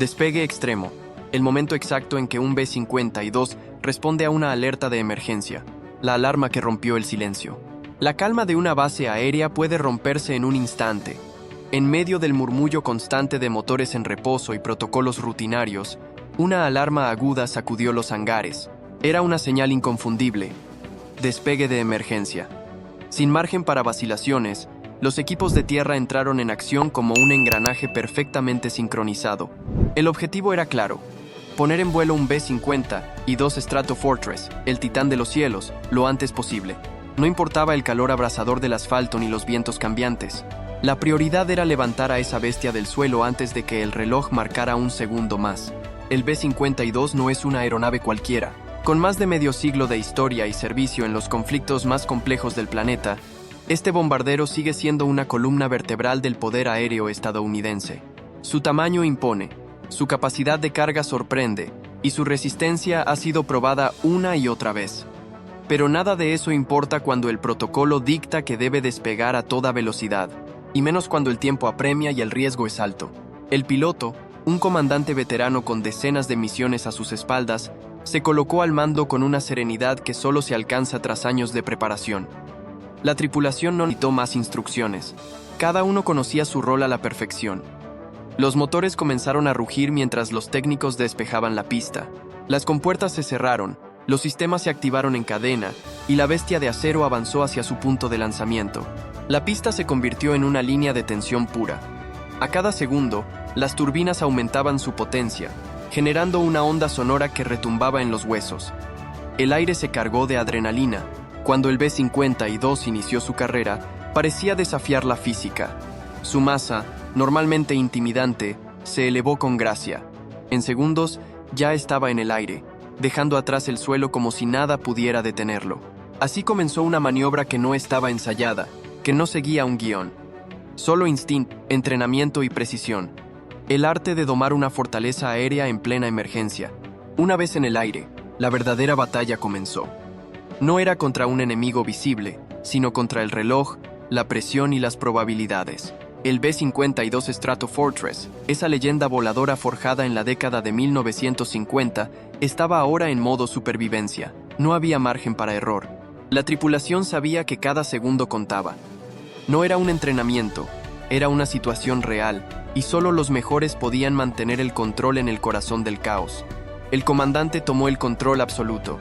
Despegue extremo. El momento exacto en que un B-52 responde a una alerta de emergencia. La alarma que rompió el silencio. La calma de una base aérea puede romperse en un instante. En medio del murmullo constante de motores en reposo y protocolos rutinarios, una alarma aguda sacudió los hangares. Era una señal inconfundible. Despegue de emergencia. Sin margen para vacilaciones, los equipos de tierra entraron en acción como un engranaje perfectamente sincronizado. El objetivo era claro: poner en vuelo un B-52 Stratofortress, el titán de los cielos, lo antes posible. No importaba el calor abrasador del asfalto ni los vientos cambiantes. La prioridad era levantar a esa bestia del suelo antes de que el reloj marcara un segundo más. El B-52 no es una aeronave cualquiera. Con más de medio siglo de historia y servicio en los conflictos más complejos del planeta, este bombardero sigue siendo una columna vertebral del poder aéreo estadounidense. Su tamaño impone, su capacidad de carga sorprende, y su resistencia ha sido probada una y otra vez. Pero nada de eso importa cuando el protocolo dicta que debe despegar a toda velocidad, y menos cuando el tiempo apremia y el riesgo es alto. El piloto, un comandante veterano con decenas de misiones a sus espaldas, se colocó al mando con una serenidad que solo se alcanza tras años de preparación. La tripulación no necesitó más instrucciones. Cada uno conocía su rol a la perfección. Los motores comenzaron a rugir mientras los técnicos despejaban la pista. Las compuertas se cerraron, los sistemas se activaron en cadena, y la bestia de acero avanzó hacia su punto de lanzamiento. La pista se convirtió en una línea de tensión pura. A cada segundo, las turbinas aumentaban su potencia, generando una onda sonora que retumbaba en los huesos. El aire se cargó de adrenalina. Cuando el B-52 inició su carrera, parecía desafiar la física. Su masa, normalmente intimidante, se elevó con gracia. En segundos, ya estaba en el aire, dejando atrás el suelo como si nada pudiera detenerlo. Así comenzó una maniobra que no estaba ensayada, que no seguía un guión. Solo instinto, entrenamiento y precisión. El arte de domar una fortaleza aérea en plena emergencia. Una vez en el aire, la verdadera batalla comenzó. No era contra un enemigo visible, sino contra el reloj, la presión y las probabilidades. El B-52 Stratofortress, esa leyenda voladora forjada en la década de 1950, estaba ahora en modo supervivencia. No había margen para error. La tripulación sabía que cada segundo contaba. No era un entrenamiento, era una situación real, y solo los mejores podían mantener el control en el corazón del caos. El comandante tomó el control absoluto.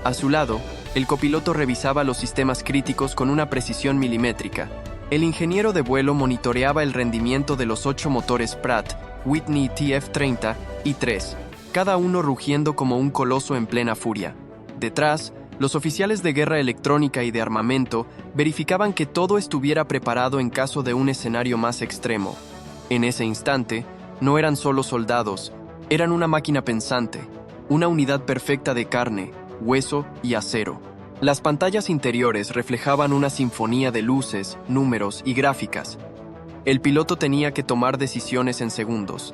A su lado, el copiloto revisaba los sistemas críticos con una precisión milimétrica. El ingeniero de vuelo monitoreaba el rendimiento de los 8 motores Pratt Whitney TF-30 y 3, cada uno rugiendo como un coloso en plena furia. Detrás, los oficiales de guerra electrónica y de armamento verificaban que todo estuviera preparado en caso de un escenario más extremo. En ese instante, no eran solo soldados, eran una máquina pensante, una unidad perfecta de carne, hueso y acero. Las pantallas interiores reflejaban una sinfonía de luces, números y gráficas. El piloto tenía que tomar decisiones en segundos.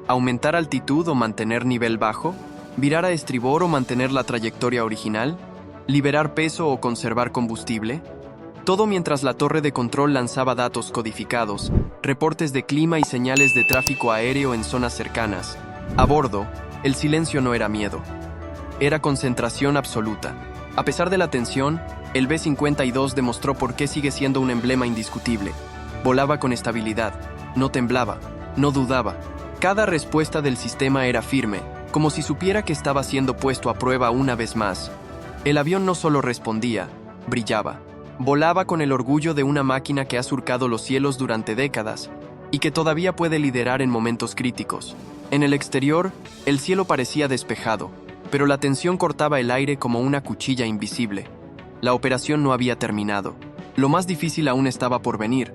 ¿Aumentar altitud o mantener nivel bajo? ¿Virar a estribor o mantener la trayectoria original? ¿Liberar peso o conservar combustible? Todo mientras la torre de control lanzaba datos codificados, reportes de clima y señales de tráfico aéreo en zonas cercanas. A bordo, el silencio no era miedo. Era concentración absoluta. A pesar de la tensión, el B-52 demostró por qué sigue siendo un emblema indiscutible. Volaba con estabilidad, no temblaba, no dudaba. Cada respuesta del sistema era firme, como si supiera que estaba siendo puesto a prueba una vez más. El avión no solo respondía, brillaba. Volaba con el orgullo de una máquina que ha surcado los cielos durante décadas y que todavía puede liderar en momentos críticos. En el exterior, el cielo parecía despejado, pero la tensión cortaba el aire como una cuchilla invisible. La operación no había terminado. Lo más difícil aún estaba por venir.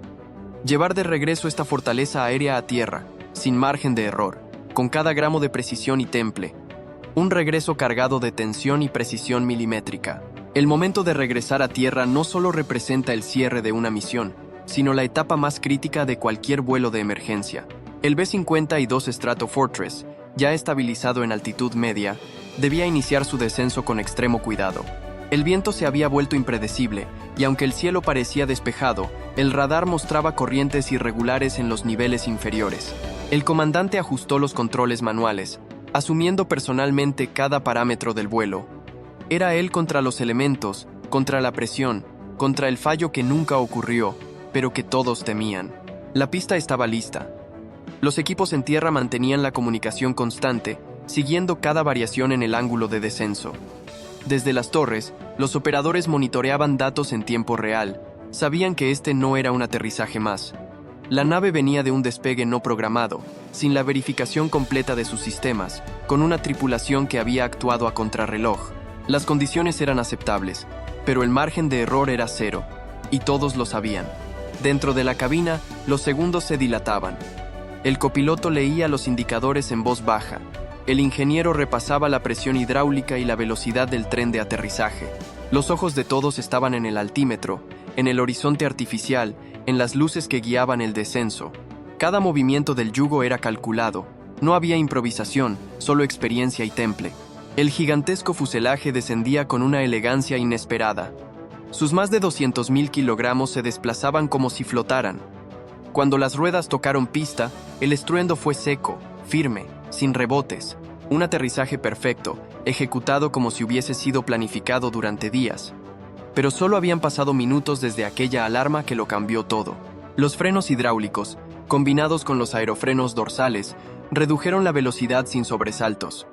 Llevar de regreso esta fortaleza aérea a tierra, sin margen de error, con cada gramo de precisión y temple. Un regreso cargado de tensión y precisión milimétrica. El momento de regresar a tierra no solo representa el cierre de una misión, sino la etapa más crítica de cualquier vuelo de emergencia. El B-52 Stratofortress, ya estabilizado en altitud media, debía iniciar su descenso con extremo cuidado. El viento se había vuelto impredecible, y aunque el cielo parecía despejado, el radar mostraba corrientes irregulares en los niveles inferiores. El comandante ajustó los controles manuales, asumiendo personalmente cada parámetro del vuelo. Era él contra los elementos, contra la presión, contra el fallo que nunca ocurrió, pero que todos temían. La pista estaba lista. Los equipos en tierra mantenían la comunicación constante, siguiendo cada variación en el ángulo de descenso. Desde las torres, los operadores monitoreaban datos en tiempo real. Sabían que este no era un aterrizaje más. La nave venía de un despegue no programado, sin la verificación completa de sus sistemas, con una tripulación que había actuado a contrarreloj. Las condiciones eran aceptables, pero el margen de error era cero, y todos lo sabían. Dentro de la cabina, los segundos se dilataban. El copiloto leía los indicadores en voz baja. El ingeniero repasaba la presión hidráulica y la velocidad del tren de aterrizaje. Los ojos de todos estaban en el altímetro, en el horizonte artificial, en las luces que guiaban el descenso. Cada movimiento del yugo era calculado. No había improvisación, solo experiencia y temple. El gigantesco fuselaje descendía con una elegancia inesperada. Sus más de 200.000 kilogramos se desplazaban como si flotaran. Cuando las ruedas tocaron pista, el estruendo fue seco, firme, sin rebotes. Un aterrizaje perfecto, ejecutado como si hubiese sido planificado durante días. Pero solo habían pasado minutos desde aquella alarma que lo cambió todo. Los frenos hidráulicos, combinados con los aerofrenos dorsales, redujeron la velocidad sin sobresaltos.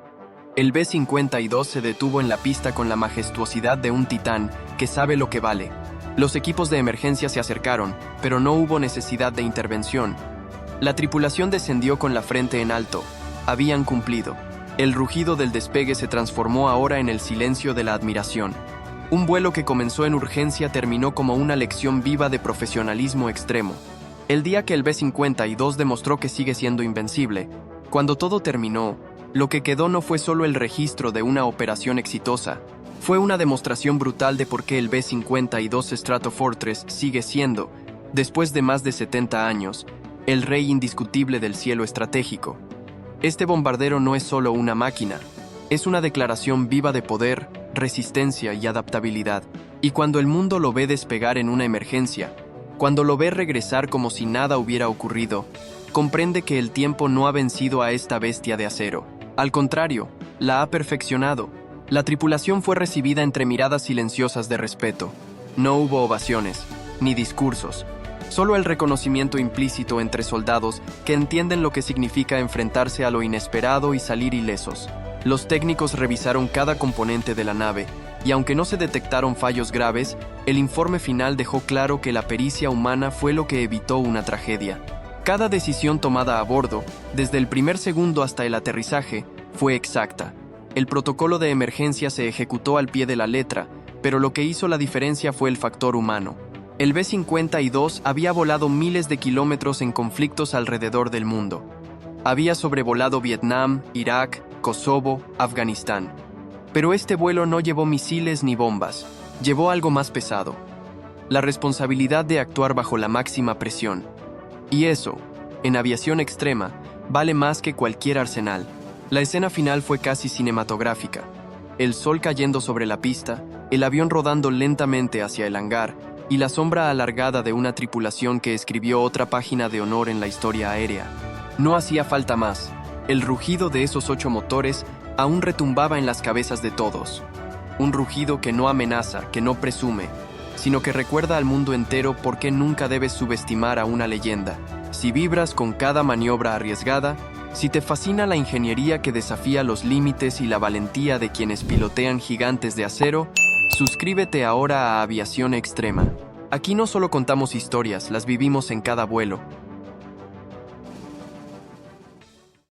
El B-52 se detuvo en la pista con la majestuosidad de un titán que sabe lo que vale. Los equipos de emergencia se acercaron, pero no hubo necesidad de intervención. La tripulación descendió con la frente en alto. Habían cumplido. El rugido del despegue se transformó ahora en el silencio de la admiración. Un vuelo que comenzó en urgencia terminó como una lección viva de profesionalismo extremo. El día que el B-52 demostró que sigue siendo invencible, cuando todo terminó, lo que quedó no fue solo el registro de una operación exitosa, fue una demostración brutal de por qué el B-52 Stratofortress sigue siendo, después de más de 70 años, el rey indiscutible del cielo estratégico. Este bombardero no es solo una máquina, es una declaración viva de poder, resistencia y adaptabilidad. Y cuando el mundo lo ve despegar en una emergencia, cuando lo ve regresar como si nada hubiera ocurrido, comprende que el tiempo no ha vencido a esta bestia de acero. Al contrario, la ha perfeccionado. La tripulación fue recibida entre miradas silenciosas de respeto. No hubo ovaciones, ni discursos. Solo el reconocimiento implícito entre soldados que entienden lo que significa enfrentarse a lo inesperado y salir ilesos. Los técnicos revisaron cada componente de la nave, y aunque no se detectaron fallos graves, el informe final dejó claro que la pericia humana fue lo que evitó una tragedia. Cada decisión tomada a bordo, desde el primer segundo hasta el aterrizaje, fue exacta. El protocolo de emergencia se ejecutó al pie de la letra, pero lo que hizo la diferencia fue el factor humano. El B-52 había volado miles de kilómetros en conflictos alrededor del mundo. Había sobrevolado Vietnam, Irak, Kosovo, Afganistán. Pero este vuelo no llevó misiles ni bombas, llevó algo más pesado: la responsabilidad de actuar bajo la máxima presión. Y eso, en aviación extrema, vale más que cualquier arsenal. La escena final fue casi cinematográfica. El sol cayendo sobre la pista, el avión rodando lentamente hacia el hangar, y la sombra alargada de una tripulación que escribió otra página de honor en la historia aérea. No hacía falta más. El rugido de esos 8 motores aún retumbaba en las cabezas de todos. Un rugido que no amenaza, que no presume, sino que recuerda al mundo entero por qué nunca debes subestimar a una leyenda. Si vibras con cada maniobra arriesgada, si te fascina la ingeniería que desafía los límites y la valentía de quienes pilotean gigantes de acero, suscríbete ahora a Aviación Extrema. Aquí no solo contamos historias, las vivimos en cada vuelo.